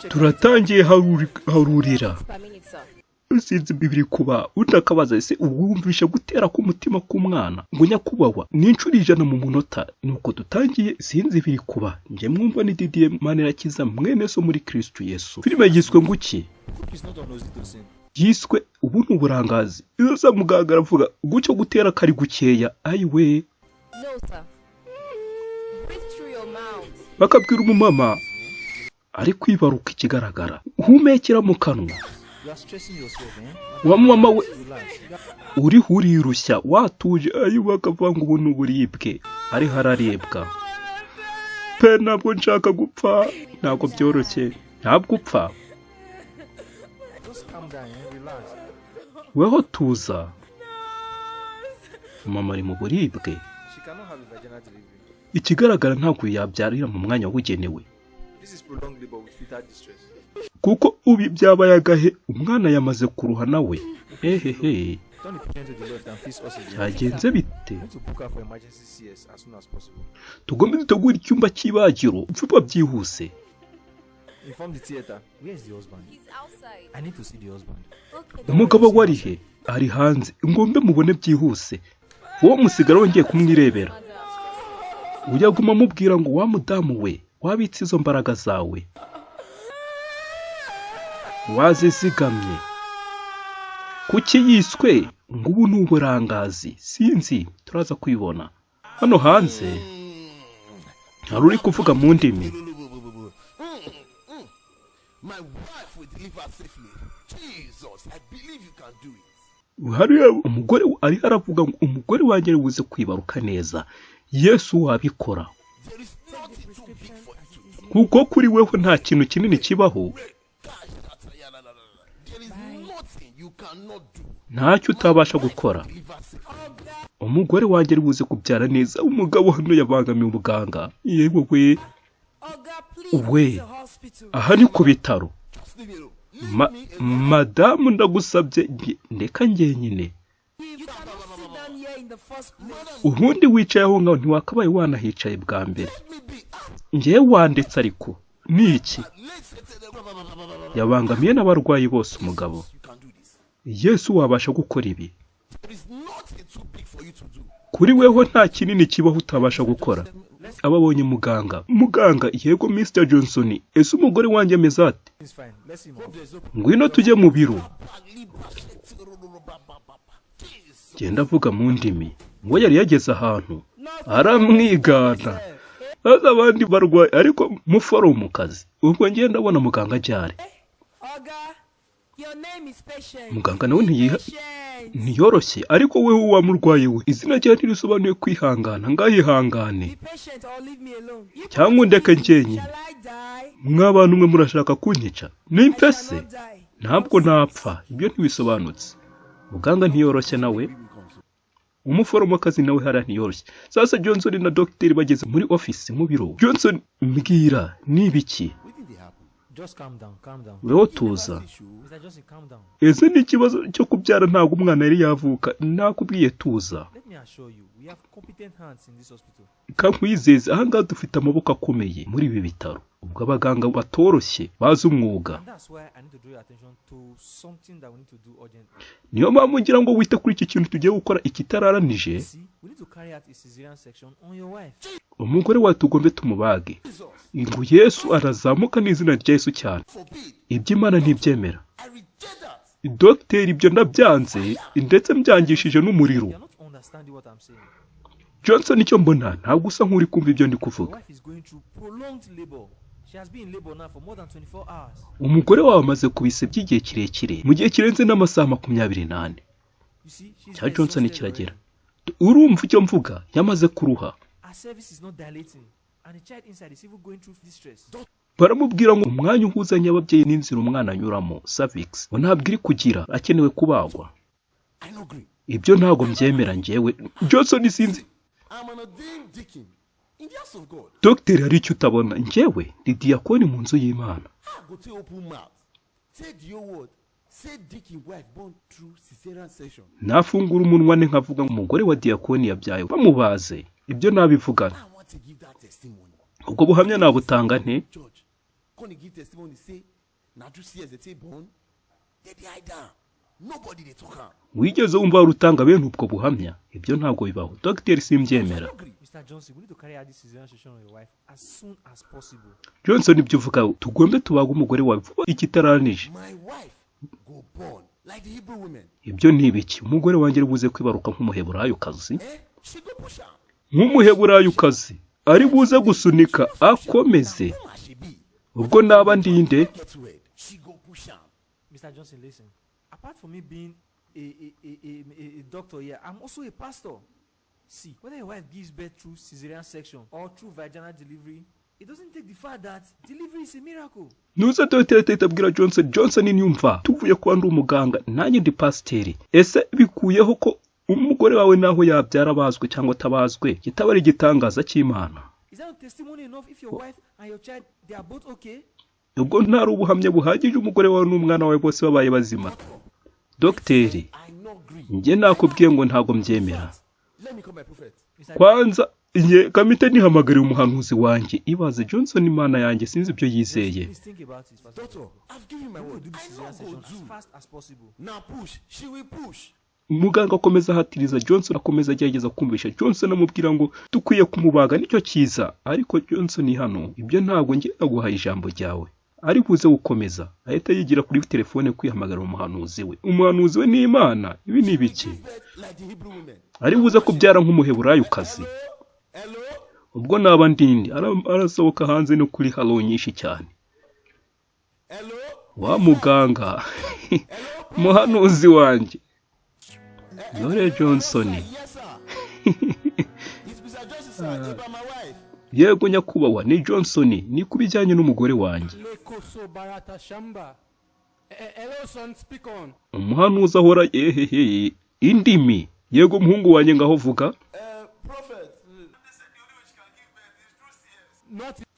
turatangiye harurira sinzi bibiri kuba utakabaza ese ubwumvisha gutera ku mutima k'umwana ngo nyakubahwa n'inshuro 100 mu munota nuko dutangiye sinzi biri kuba nje mwumva ni Didier Manirakiza mwene so muri Kristo Yesu. Filime yiswe nguki yiswe ubu nuburangazi izo muganga aravuga gucyo gutera kari gukeya ayiwe bakabwira umumama ari kwibaruka ikigaragara humekera mu kanwa wa mama we uri hurirushya watuje ayiwe akavanga ubu n'uburibwe ari hararebwa pe ntabwo nshaka gupfa ntabwo byoroshye ntabwo upfa weho tuza mama ari mu buribwe ikigaragara ntabwo yabyarira mu mwanya wabugenewe kuko ubi byabaye agahe umwana yamaze kuruha nawe hehehe cyagenze bite tugomba dutegura icyumba cy'ibagiro vuba byihuse umugabo wari he ari hanze ngombe mubone byihuse uwo musigara wongeye kumwirebera ujyaguma mubwira ngo wa mudamu we wabitse izo mbaraga zawe wazizigamye kuki yiswe ngubu nuburangazi sinzi turaza kwibona hano hanze hari uri kuvuga mu ndimi hari umugore ari haravuga ngo umugore wanjye wuze kwibaruka neza Yesu wabikora kuko kuri weho nta kintu kinini kibaho ntacyo utabasha gukora umugore wanjye wuze kubyara neza umugabo hano yabangamiye ubuganga yewe we aha ni ku bitaro madamu ndagusabye ndeka ngenyine ubundi wicaye aho ngaho ntiwakabaye wanahicaye bwa mbere ngewe wanditse ariko ni iki yabangamiye n'abarwayi bose umugabo Yesu wabasha gukora ibi kuri weho nta kinini kibaho utabasha gukora ababonye muganga yego Mr Johnson ese umugore wanjye ameze ate ngwino tujye mu biro genda avuga mu ndimi ngo yari yageze ahantu aramwigana aza abandi barwaye ariko muforomokazi ubwo ngenda abona muganga ajyare muganga nawe ntiyoroshye ariko wewe wamurwaye we izina rye ntirisobanuye kwihangana ngahihangane cyangwa ndeke ngenyine mw'abantu mwe murashaka kunyica nimpese ntabwo napfa ibyo ntibisobanutse muganga ntiyoroshye nawe umuforomokazi nawe hara ntiyoroshye sasa Johnson na Dr bageze muri office mu biro Johnson mbwira nibiki weho tuza ese ni ikibazo cyo kubyara ntabwo umwana yari yavuka nakubwiye tuza kankwizeza ahangaha dufite amaboko akomeye muri ibi bitaro ubwo abaganga batoroshye bazi umwuga niyo mpamvu ngira ngo wite kuri iki kintu tugiye gukora ikitararanije umugore wawe tugombe tumubage ngo Yesu arazamuka n'izina rya Yesu cyane iby'Imana ntibyemera Dr ibyo ndabyanze ndetse mbyangishije n'umuriro Johnson icyo mbona ntabwo usa nk'uri kumva ibyo ndi kuvuga umugore wawe amaze kubise by'igihe kirekire mu gihe kirenze n'amasaha 24 cya Johnson kiragera urumva icyo mvuga yamaze kuruha baramubwira ngo umwanya uhuzanye ababyeyi n'inzira umwana anyuramo cervix ngo ntabwo iri kugira akenewe kubagwa ibyo ntabwo mbyemera ngewe Johnson sinzi Dr hari icyo utabona ngewe ndi diakoni mu nzu y'Imana nafungura umunwa ne nkavuga umugore wa diakoni yabyaye bamubaze ibyo nabivugana ubwo buhamya nabutanga nte gonna give testimony say na you see as they say born they die down nobody they talk am. Wigeze wumva urutanga bene ubwo buhamya? Ibyo ntabwo bibaho. Dr. simbyemera. Mr. Johnson, we need to carry out this relationship with your wife as soon as possible. Johnson ibyo uvuga tugombe tubaga umugore wawe vuba ikitaranije. My wife go born like the Hebrew women. Ibyo ntibiki. Umugore wanjye ribuze kwibaruka nk'umuheburayo kazi. She go push am. Nk'umuheburayo kazi. Ari buze gusunika akomeze. Ubwo naba ndinde. She go push am. Mr. Johnson, listen. Apart from me being a doctor here, I'm also a pastor. See, whether your wife gives birth through cesarean section or through vaginal delivery, it doesn't take the fact that delivery is a miracle. Nuza tabwira Johnson nyumva tuvuye kwa ndi umuganga nanjye ndi pasiteri. Ese bikuyeho ko umugore wawe naho yabyara bazwe cyangwa tabazwe kitabari gitangaza cy'Imana? Is that testimony enough if your wife and your child they are both okay? Ubwo ntari ubuhamya buhagije umugore wawe n'umwana wawe bose babaye bazima. Dogiteri, njye nakubwiye ngo ntago mbyemera. Kwanza Iye kamite nihamagariye umuhanuzi wanjye ibaze Johnson Imana yanjye sinzi ibyo yizeye. Muganga akomeza hatiriza Johnson akomeza agerageza kumvisha Johnson amubwira ngo dukwiye kumubaga nicyo cyiza ariko Johnson hano ibyo ntabwo ngiye naguhaye ijambo ryawe. Ari buze gukomeza ahita yigira kuri telefone kwihamagara umuhanuzi we. Umuhanuzi we ni Imana ibi ni biki? Ari buze kubyara nk'umuheburayo kazi. Ubwo naba ndindi arasohoka hanze no kuri halo nyinshi cyane. Wa muganga muhanuzi wanjye Dore Johnson. Yego nyakubahwa ni Johnson ni kubijyanye n'umugore wanjye. Umuhanuzi ahora indimi. Yego muhungu wanjye ngaho vuga.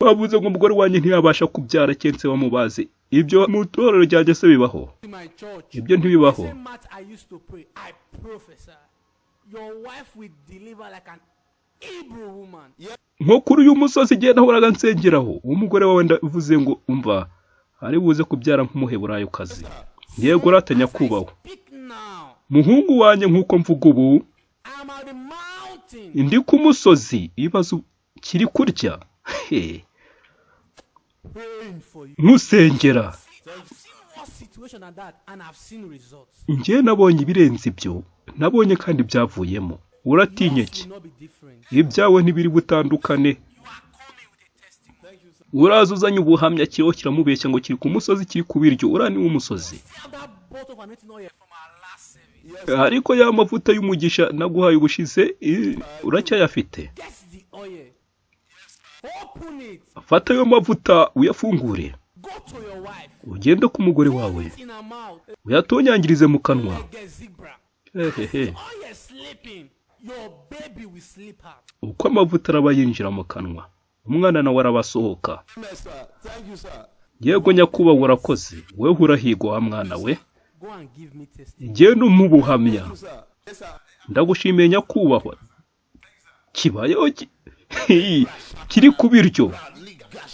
Bavuze ngo umugore wanjye ntiyabasha kubyara kense bamubaze. Ibyo mu torero ryanjye se bibaho? Ibyo ntibibaho. Nko kuri uyu musozi igihe nahoraga nsengeraho umugore wawe ndavuze ngo umva ari buze kubyara nk'umuheburayo kazi. Yego ratanya kubaho. Muhungu wanjye nkuko mvuga ubu ndi ku musozi ibazo kiri kurya. Nusengera njye nabonye ibirenze ibyo nabonye kandi byavuyemo. Uratinye ki? Ibyawe ntibiri butandukane. Urazuzanye ubuhamya kiho kiramubeshya ngo kiri ku musozi kiri kubiryo urani w'umusozi. Ariko ya mavuta y'umugisha naguhaye ubushize uracyayafite. Fata yo mavuta uyafungure. Ugende ku mugore wawe. Uyatonyangirize mu kanwa. Uko amavuta araba yinjira mu kanwa umwana nawe arabasohoka. Yego nyakubahwa urakoze wewe urahigwa wa mwana we. Genda umubuhamya. Ndagushimiye nyakubahwa. Kibayeho kiri kubiryo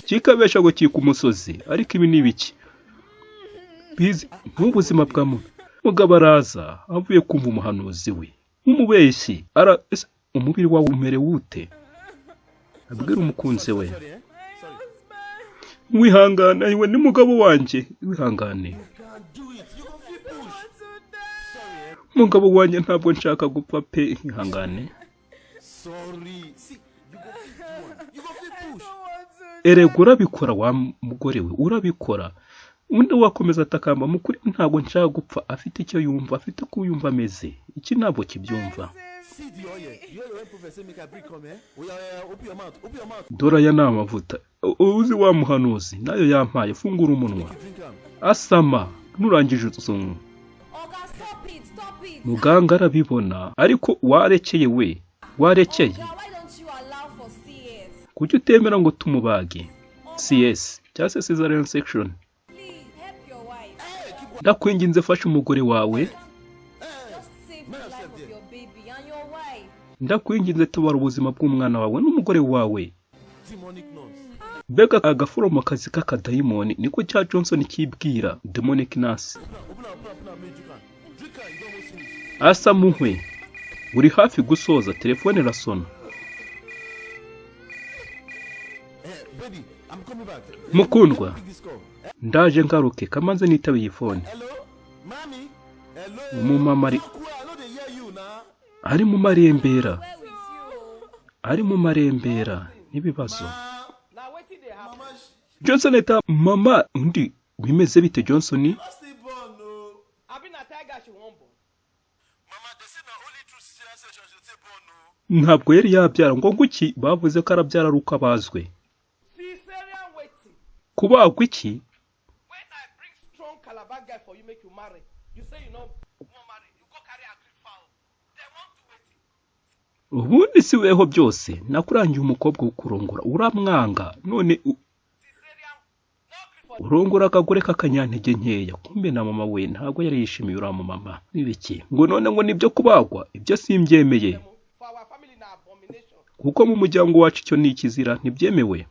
kikabesha ngo kiri ku musozi ariko ibi ni biki? Bizi n'ubuzima bwa mugabo araza avuye kumva umuhanuzi we umubeshyi umubiri wawe umere wute? Abwira umukunze we wihangana iwe ni mugabo wanjye wihangane. Mugabo wanjye ntabwo nshaka gupfa pe wihangane. Erega urabikora wa mugore we urabikora. Undi wakomeza atakamba mukuri ntabwo nshaka gupfa afite icyo yumva afite ko yumva ameze. Iki ntabwo kibyumva. Dora ya namavuta. Uzi wa muhanuzi nayo yampaye fungura umunwa. Asama nurangije uzungu. Muganga arabibona ariko warekeye we. Warekeye. Kuki utemera ngo tumubage? CS cyangwa se cesarean section. Ndakwinginze fasha umugore wawe. Ndakwinginze tubara ubuzima bw'umwana wawe n'umugore wawe. Mbega agaforomokazi k'akadayimoni niko cya Johnson kibwira demonic nurse. Asa muhwe uri hafi gusoza, telefone irasona. Mukundwa, ndaje ngaruke kamanze nitabe iyi phone. Umumama ari mu marembera n'ibibazo. Johnson eta mama undi bimeze bite Johnson? Ntabwo yari yabyara ngo guki bavuze ko arabyara ruko abazwe. Kubagwa iki? Ubundi si weho byose nakurangiye umukobwa ukurongora uramwanga none urongora akagore k'akanyantege nkeya, kumbe na mama we ntabwo yari yishimiye uramu mama. Nibiki ngo none ngo nibyo kubagwa, ibyo simbyemeye kuko mu muryango wacu icyo ni ikizira, ntibyemewe.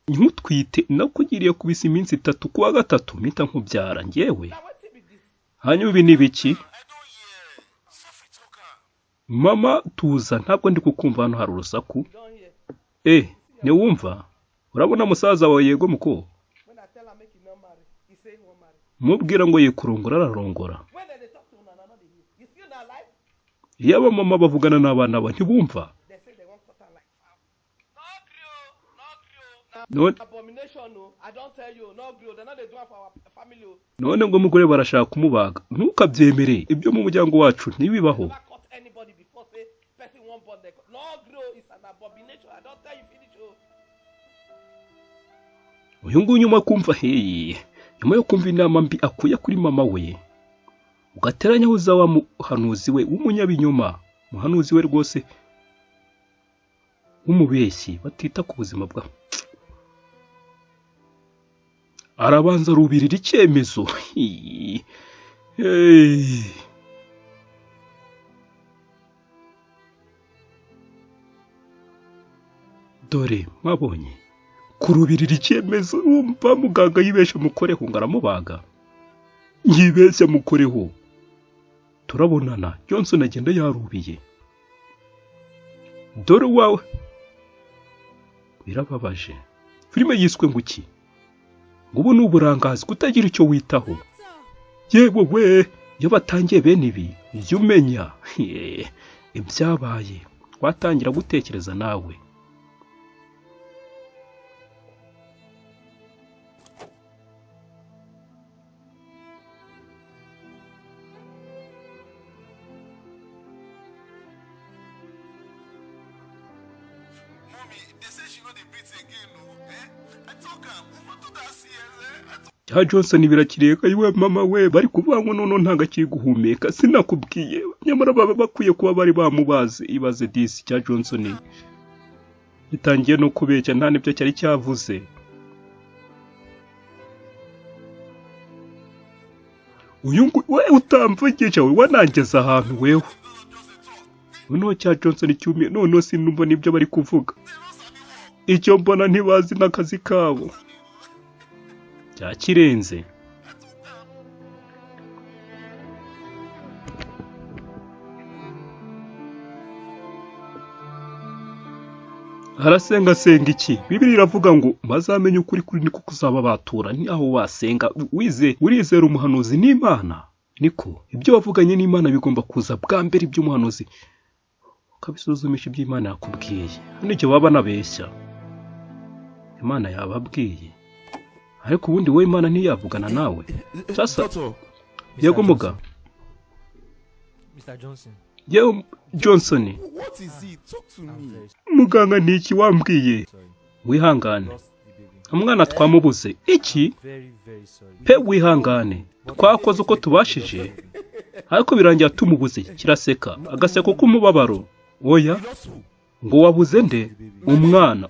Nkutwite nakugiriye kubisa iminsi 3 kuwa gatatu mpita nkubyara njyewe. Hanyuma ibi ni biki? Mama tuza, ntabwo ndi kukumva hano hari urusaku. Ne wumva? Urabona musaza wawe yego muko? Mubwira ngo yikurongora ararongora. Yaba mama bavugana n'abana ba ntibumva. None ngo mugore barashaka kumubaga, ntukabyemere, ibyo mu muryango wacu ntibibaho. Uyu nguyu nyuma yo kumva inama mbi akuye kuri mama we, ugateranya uza wa muhanuzi we w'umunyabinyoma, muhanuzi we rwose w'umubeshyi batita ku buzima bwa. Arabanza rubirira icyemezo. Dore mwabonye kurubirira icyemezo, umva muganga yibesha mukoreho ngaramubaga. Yibeshya mukoreho. Turabonana Johnson agenda yarubiye. Dore wawe birababaje. Filime yiswe nguki? Ngubu nuburangazi kutagira icyo witaho. Yewe we yabatangiye bene ibi ijya umenya ibyabaye, watangira gutekereza nawe. Ha Johnson birakireka yiwe mama we bari kuvuga ngo none ntagakiri guhumeka, sinakubwiye nyamara baba bakwiye kuba bari bamubaze. Ibaze disi cya Johnson gitangiye no kubeshya nta nibyo cyari cyavuze. Uyu we utamvugisha we wanangeza ahantu wewe. Uno cya Johnson cyumye none sinumva nibyo bari kuvuga. Icyo mbona ntibazi n'akazi kabo cyakirenze. Harasenga senga iki? Bibiri iravuga ngo bazamenye ukuri kuri niko kuzaba batura. Ni aho wasenga urizera umuhanuzi n'Imana. Niko ibyo wavuganye n'Imana bigomba kuza bwa mbere iby'umuhanuzi ukabisuzumisha iby'Imana yakubwiye. Nicyo baba nabeshya. Imana yababwiye. Ariko ubundi we Imana ntiyavugana nawe. Sasa yego muga. Mr. Johnson. Yo Johnson. What is it? Talk to me. Muganga niki wambwiye? Wihangane. Umwana twamubuze. Iki? Pe wihangane. Twakoze uko tubashije. Ariko birangira tumubuze kiraseka. Agaseko k'umubabaro. Oya. Ngo wabuze nde?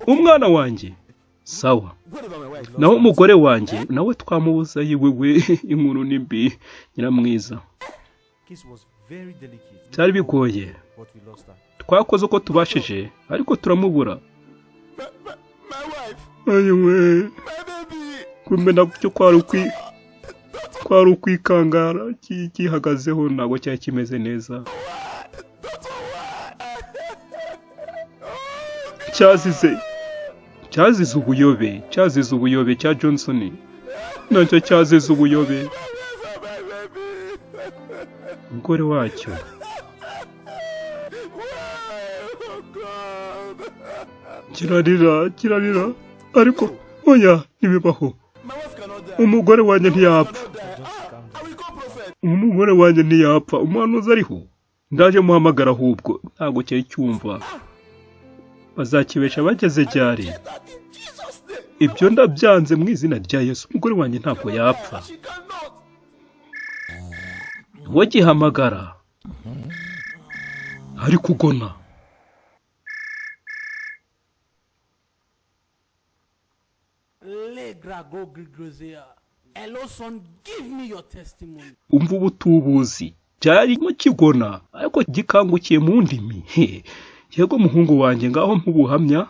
Umwana wanjye. Sawa. Naho umugore wanjye nawe twamubuza yiwewe inkuru nimbi nyiramwiza. Cyari bigoye. twakoze uko tubashije ariko turamubura. My wife. Ayiwe, My baby. kumena cyo kwari ukwikangara gihagazeho ntabwo cyari kimeze neza. Cyazize ubuyobe cya Johnson. Nacyo cyazize ubuyobe. Umugore wacyo. Kirarira. Ariko oya ntibibaho. Umugore wanjye ntiyapfa. Umuhanuzi ariho. Ndaje muhamagara ahubwo ntabwo cyari cyumva. Bazakibesha bageze ryari. Ibyo ndabyanze mu izina rya Yesu. Umugore wanjye ntabwo yapfa. Wagihamagara. Ari kugona. Umva ubutubuzi. Cyarimo kigona ariko gikangukiye mu ndimi. Yego muhungu wanjye ngaho mpubuhamya.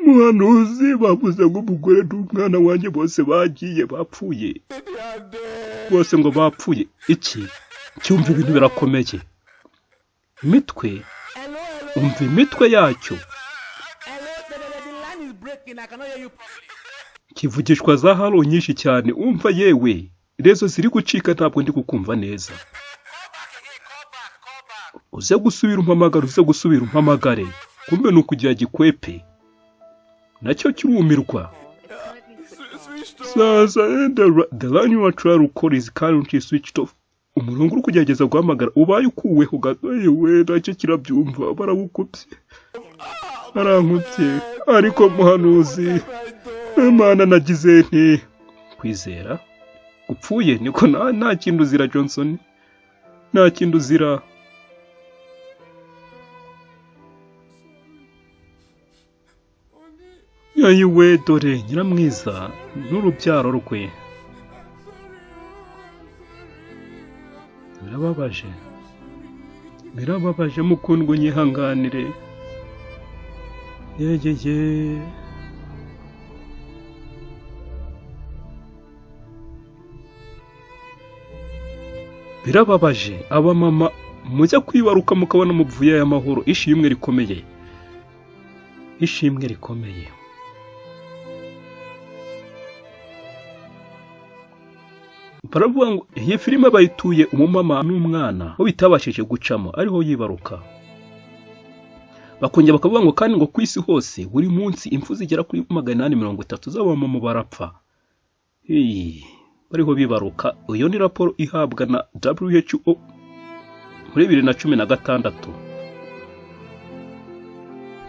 Muhanuzi bavuze ngo umugore n'umwana wanjye bose bagiye bapfuye. Bose ngo bapfuye. Iki cyumva ibintu birakomeye. Imitwe. Umva imitwe yacyo. Kivugishwa za halo nyinshi cyane. Umva yewe. Rezo ziri gucika ntabwo ndi kukumva neza. Uze gusubira umpamagare. Kumbe nukugira gikwepe. Nacyo kirumirwa. Sasa the line you are trying to call is currently switched off. Umurongo uri kugerageza guhamagara ubaye ukuweho gato. Yewe nacyo kirabyumva barawukubye. Arankubye. Ariko muhanuzi. Imana nagize nti kwizera. Upfuye niko nta kintu uzira Johnson. Nta kintu uzira. Yayiwe dore nyiramwiza n'urubyaro rwe. Birababaje mukundwa nyihanganire. Yegeye. Birababaje abamama mujya kwibaruka mukabona muvuye y'amahoro. Ishimwe rikomeye. Baravuga ngo iyi filime bayituye umumama n'umwana aho bitabashije gucamo ariho yibaruka. Bakongera bakavuga ngo kandi ngo ku isi hose buri munsi impfu zigera kuri 830 z'abamama barapfa. Bariho bibaruka. Iyo ni raporo ihabwa na WHO muri 2016.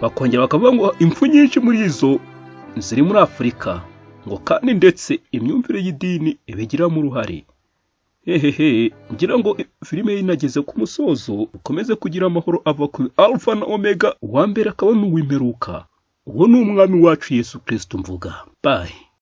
Bakongera bakavuga ngo impfu nyinshi muri izo ziri muri Afurika. Ngo kandi ndetse imyumvire y'idini ibigiramo uruhare. Ngira ngo filime inageze ku musozo. Ukomeze kugira amahoro ava ku Alpha na Omega. Uwa mbere akaba n'uw'imperuka. Uwo ni umwami wacu Yesu Kristo mvuga. Bye.